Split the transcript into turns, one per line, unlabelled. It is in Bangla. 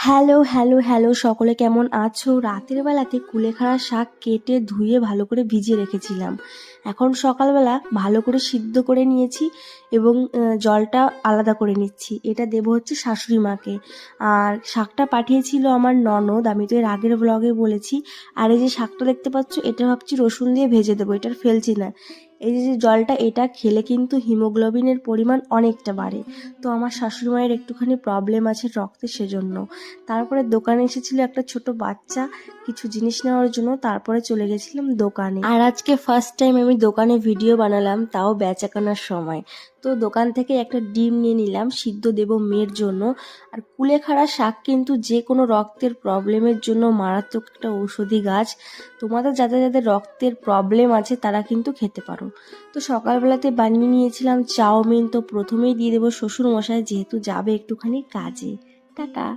হ্যালো, হ্যালো, হ্যালো সকলে কেমন আছো? রাতের বেলাতে কুলেখাড়া শাক কেটে ধুয়ে ভালো করে ভিজিয়ে রেখেছিলাম। এখন সকালবেলা ভালো করে সিদ্ধ করে নিয়েছি এবং জলটা আলাদা করে নিচ্ছি। এটা দেবো হচ্ছে শাশুড়ি মাকে। আর শাকটা পাঠিয়েছিল আমার ননদ, আমি তো এর আগের ব্লগে বলেছি। আর এই যে শাকটা দেখতে পাচ্ছ, এটা ভাবছি রসুন দিয়ে ভেজে দেবো, এটা ফেলছি না। এই যে জলটা, এটা খেলে কিন্তু হিমোগ্লোবিনের পরিমাণ অনেকটা বাড়ে। তো আমার শাশুড়ি মায়ের একটুখানি প্রবলেম আছে রক্তে, সেজন্য। তারপরে দোকানে এসেছিল একটা ছোট বাচ্চা কিছু জিনিস নেওয়ার জন্য, তারপরে চলে গেছিলাম দোকানে। আর আজকে ফার্স্ট টাইম আমি দোকানে ভিডিও বানালাম, তাও বেচাকেনার সময়। তো দোকান থেকে একটা ডিম নিয়ে নিলাম, সিদ্ধ দেব মেয়ের জন্য। আর কুলেখাড়া শাক কিন্তু যে কোনো রক্তের প্রবলেমের জন্য মারাত্মক একটা ঔষধি গাছ। তোমাদের যাদের যাদের রক্তের প্রবলেম আছে তারা কিন্তু খেতে পারো। তো সকালবেলাতে বানিয়ে নিয়েছিলাম চাউমিন। তো প্রথমেই দিয়ে দেবো শ্বশুর মশাই, যেহেতু যাবে একটুখানি কাজে। টাটা।